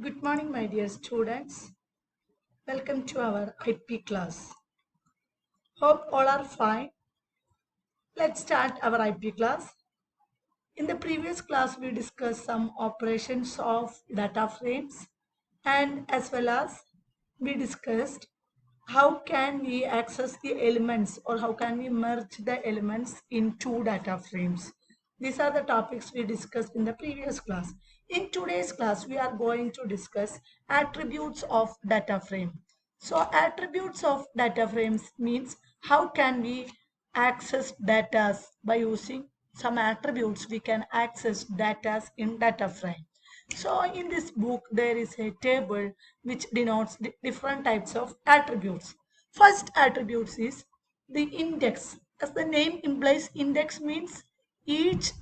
Good morning, my dear students. Welcome to our IP class. Hope all are fine. Let's start our IP class. In the previous class, we discussed some operations of data frames and as well as we discussed how can we access the elements or how can we merge the elements in two data frames. These are the topics we discussed in the previous class. In today's class, we are going to discuss attributes of data frame. So attributes of data frames means how can we access data by using some attributes we can access data in data frame. So in this book there is a table which denotes the different types of attributes. First attributes is the index. As the name implies, index means each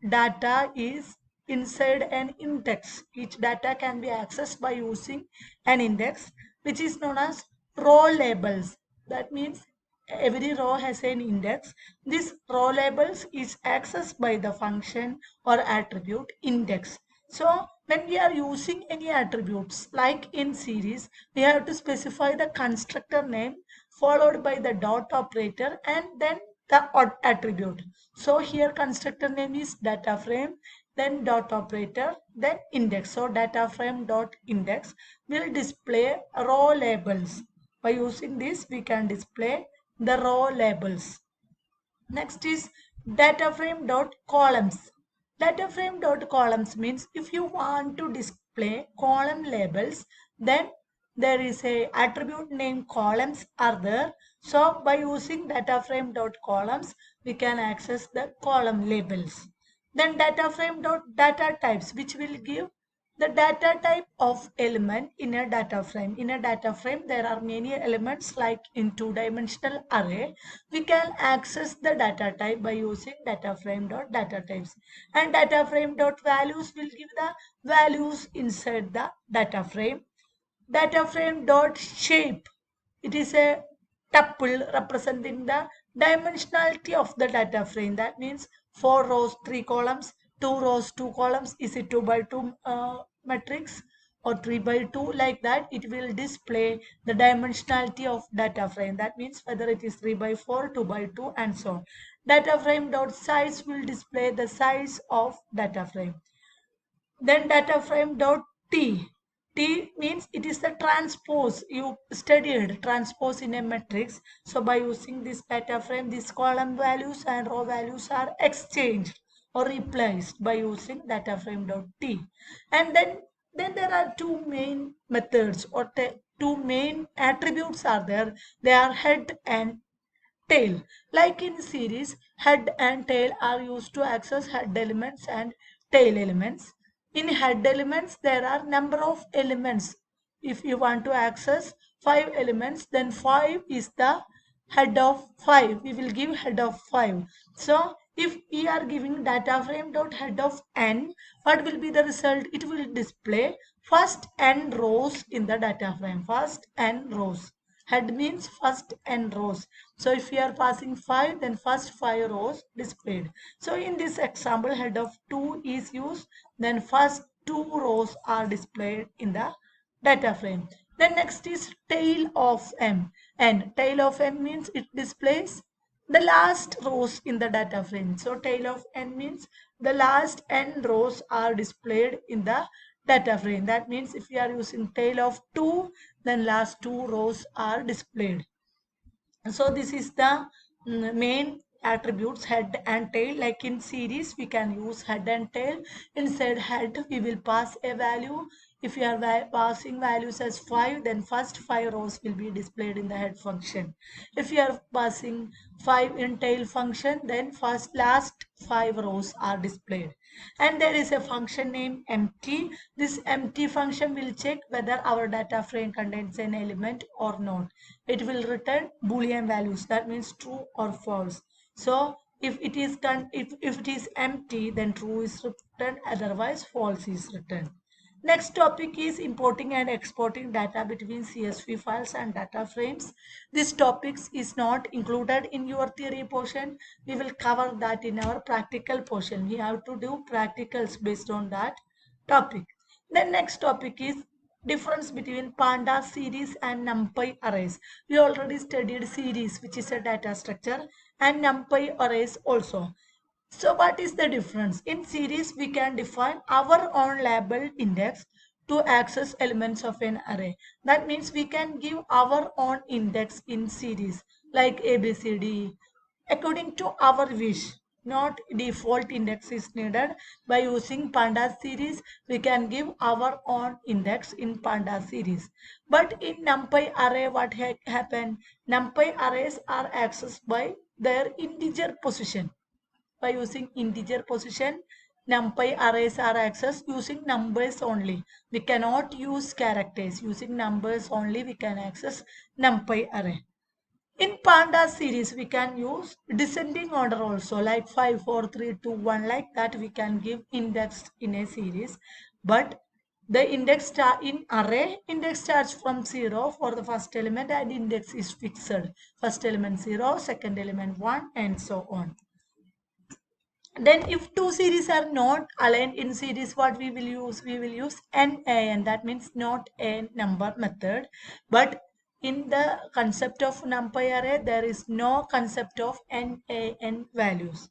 data is inside an index. Each data can be accessed by using an index which is known as row labels. That means every row has an index. This row labels is accessed by the function or attribute index. So when we are using any attributes like in series, we have to specify the constructor name followed by the dot operator and then the attribute. So here constructor name is data frame, then dot operator, then index. So data frame dot index will display row labels. By using this, we can display the row labels. Next is data frame dot columns. Data frame dot columns means if you want to display column labels, then there is a attribute name columns are there. So by using data frame dot columns, we can access the column labels. Then data frame dot data types, which will give the data type of element in a data frame. In a data frame, there are many elements like in two-dimensional array. We can access the data type by using data frame dot data types. And data frame dot values will give the values inside the data frame. Data frame dot shape. It is a tuple representing the dimensionality of the data frame. That means 4 rows, 3 columns, 2 rows, 2 columns. Is it 2 by 2 matrix or 3 by 2? Like that, it will display the dimensionality of data frame. That means whether it is 3 by 4, 2 by 2, and so on. Data frame dot size will display the size of data frame. Then data frame dot t. T means it is the transpose. You studied transpose in a matrix. So by using this data frame, these column values and row values are exchanged or replaced by using data frame dot t. And then there are two main methods or two main attributes are there. They are head and tail. Like in series, head and tail are used to access head elements and tail elements. In head elements, there are number of elements. If you want to access 5 elements, then 5 is the head of 5. We will give head of 5. So if we are giving data frame dot head of n, what will be the result? It will display first n rows in the data frame. First n rows. Head means first n rows. So if we are passing 5, then first 5 rows displayed. So in this example, head of 2 is used, then first 2 rows are displayed in the data frame. Then next is tail of m. And tail of m means it displays the last rows in the data frame. So tail of n means the last n rows are displayed in the data frame. That means if we are using tail of 2, then last 2 rows are displayed. So this is the main attributes head and tail. Like in series, we can use head and tail. Inside head, we will pass a value. If we are passing values as 5, then first 5 rows will be displayed in the head function. If we are passing 5 in tail function, then first last 5 rows are displayed. And there is a function named empty. This empty function will check whether our data frame contains an element or not. It will return boolean values, that means true or false. So if it is if it is empty, then true is returned, otherwise false is returned. Next topic is importing and exporting data between CSV files and data frames. This topic is not included in your theory portion. We will cover that in our practical portion. We have to do practicals based on that topic. The next topic is difference between pandas series and numpy arrays. We already studied series, which is a data structure, and numpy arrays also. So what is the difference? In series, we can define our own labeled index to access elements of an array. That means we can give our own index in series like ABCD according to our wish. Not default index is needed. By using pandas series, we can give our own index in pandas series. But in numpy array, what happened? Numpy arrays are accessed by their integer position. By using integer position, numpy arrays are accessed using numbers only. We cannot use characters. Using numbers only, we can access numpy array. In pandas series, we can use descending order also, like 5, 4, 3, 2, 1, like that we can give index in a series. But the index in array, index starts from 0 for the first element and index is fixed. First element 0, second element 1, and so on. Then if two series are not aligned in series, what we will use? We will use NaN. That means not a number method. But in the concept of numpy array, there is no concept of NaN values.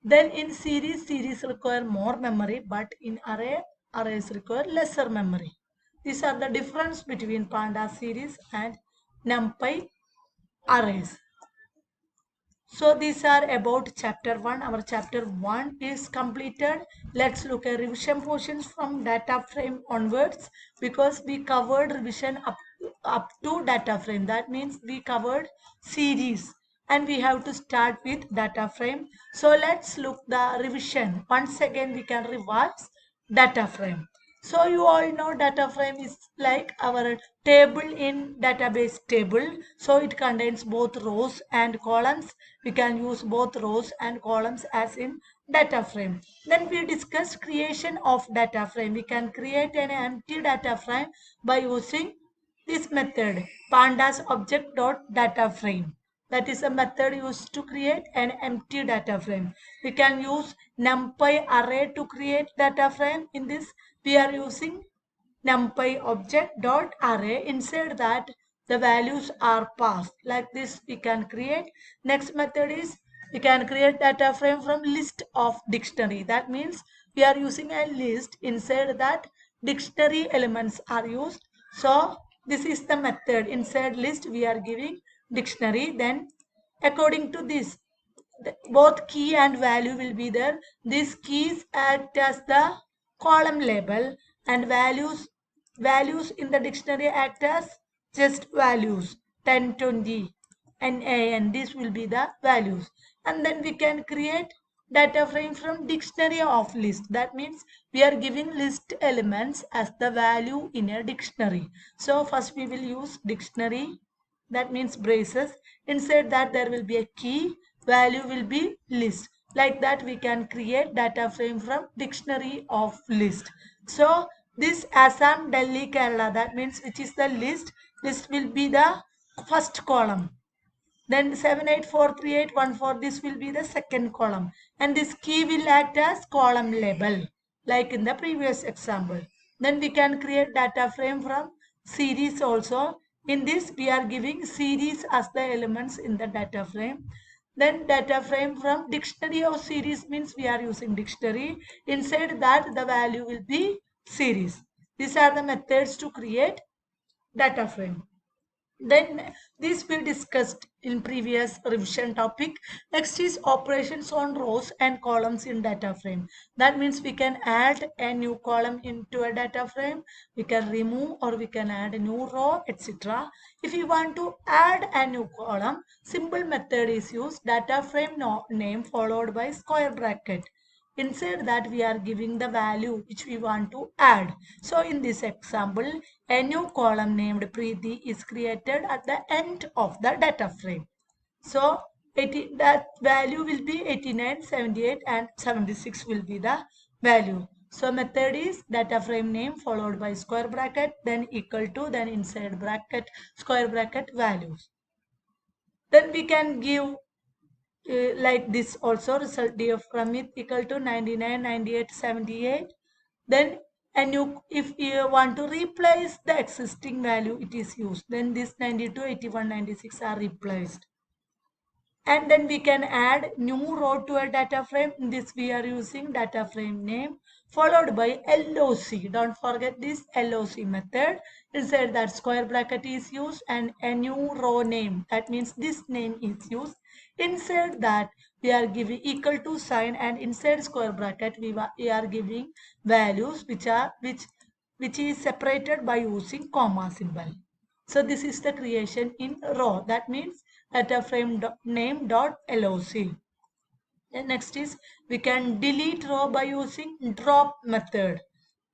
Then in series require more memory, but in arrays require lesser memory. These are the difference between pandas series and numpy arrays. So these are about chapter 1. Our chapter 1 is completed. Let's look at revision portions from data frame onwards, because we covered revision up to data frame. That means we covered series and we have to start with data frame. So let's look the revision. Once again we can revise data frame. So you all know data frame is like our table in database table. So it contains both rows and columns. We can use both rows and columns as in data frame. Then we discussed creation of data frame. We can create an empty data frame by using this method, pandas object dot data frame. That is a method used to create an empty data frame. We can use numpy array to create data frame. In this, we are using numpy object dot array. Inside that, the values are passed. Like this, we can create. Next method is we can create data frame from list of dictionary. That means we are using a list. Inside that, dictionary elements are used. So this is the method. Inside list, we are giving dictionary. Then according to this, both key and value will be there. These keys act as the column label, and values in the dictionary act as just values, 10, 20, and this will be the values. And then we can create data frame from dictionary of list. That means we are giving list elements as the value in a dictionary. So first we will use dictionary, that means braces. Inside that there will be a key, value will be list. Like that we can create data frame from dictionary of list. So this Assam, Delhi, Kerala, that means which is the list will be the first column. Then 784381 this will be the second column, and this key will act as column label like in the previous example. Then we can create data frame from series also. In this we are giving series as the elements in the data frame. Then data frame from dictionary or series means we are using dictionary. Inside that the value will be series. These are the methods to create data frame. Then this we discussed in previous revision topic. Next is operations on rows and columns in data frame. That means we can add a new column into a data frame, we can remove or we can add a new row, etc. If you want to add a new column, simple method is used, data frame name followed by square bracket. Inside that we are giving the value which we want to add. So in this example, a new column named Preeti is created at the end of the data frame. So that value will be 89, 78 and 76 will be the value. So method is data frame name followed by square bracket, then equal to, then inside bracket, square bracket values. Then we can give like this also, result df from it equal to 99, 98, 78. Then and if you want to replace the existing value it is used, then this 92, 81, 96 are replaced. And then we can add new row to a data frame. In this we are using data frame name followed by LOC. Don't forget this LOC method. Inside that square bracket is used and a new row name. That means this name is used. Inside that we are giving equal to sign, and inside square bracket we are giving values which is separated by using comma symbol. So this is the creation in row. That means data frame name dot loc. And next is we can delete row by using drop method.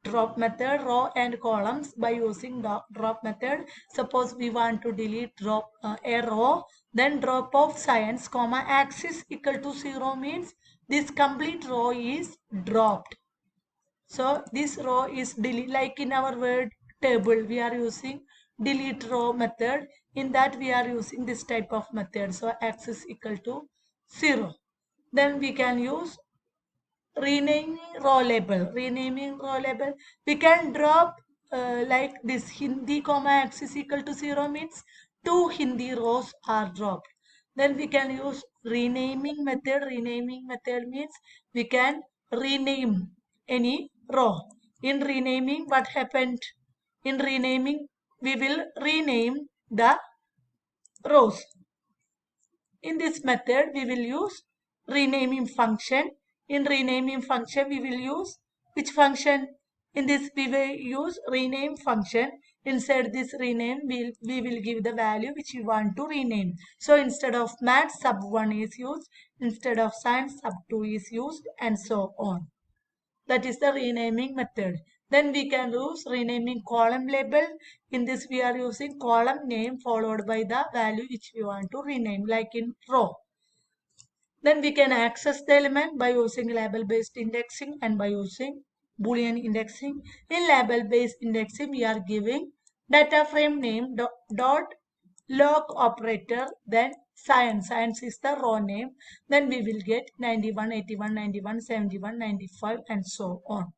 Drop method, row and columns by using the drop method. Suppose we want to delete a row, then drop of science comma axis equal to 0 means this complete row is dropped. So this row is delete, like in our word table we are using delete row method. In that we are using this type of method. So axis equal to 0. Then we can use renaming row label. Renaming row label, we can drop like this Hindi comma axis equal to 0 means 2 Hindi rows are dropped. Then we can use renaming method. Renaming method means we can rename any row. In renaming, what happened? In renaming, we will rename the rows. In this method, we will use renaming function. In renaming function, we will use which function? In this, we will use rename function. Inside this rename, we will give the value which we want to rename. So instead of math, sub 1 is used. Instead of science, sub 2 is used, and so on. That is the renaming method. Then we can use renaming column label. In this we are using column name followed by the value which we want to rename, like in row. Then we can access the element by using label based indexing and by using Boolean indexing. In label based indexing we are giving data frame name dot log operator, then science. Science is the row name. Then we will get 91, 81, 91, 71, 95 and so on.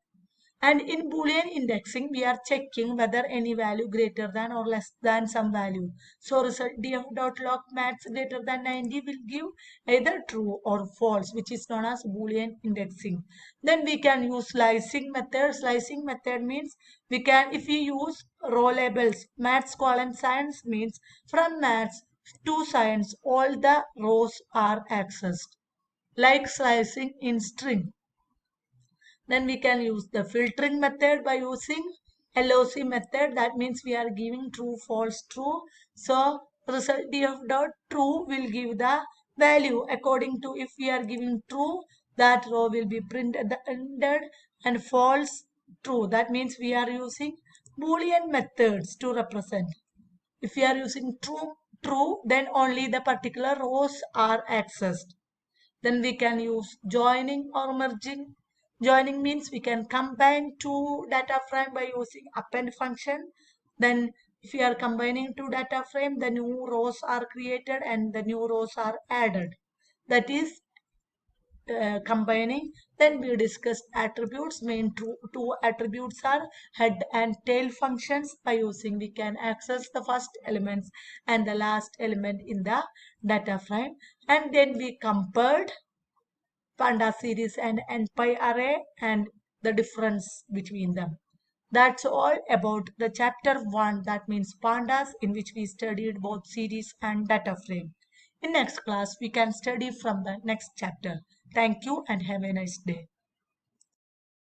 And in Boolean indexing, we are checking whether any value greater than or less than some value. So result df.log max greater than 90 will give either true or false, which is known as Boolean indexing. Then we can use slicing method. Slicing method means we can, if we use row labels, maths column science means from maths to science, all the rows are accessed. Like slicing in string. Then we can use the filtering method by using LOC method. That means we are giving true, false, true. So result df dot true will give the value according to, if we are giving true, that row will be printed and false, true. That means we are using Boolean methods to represent. If we are using true, then only the particular rows are accessed. Then we can use joining or merging. Joining means we can combine two data frame by using append function. Then if we are combining two data frame, the new rows are created and the new rows are added. That is combining. Then we discussed attributes. Main two attributes are head and tail functions. By using, we can access the first elements and the last element in the data frame. And then we compared Panda series and NPy array and the difference between them. That's all about the chapter 1, that means pandas, in which we studied both series and data frame. In next class, we can study from the next chapter. Thank you and have a nice day.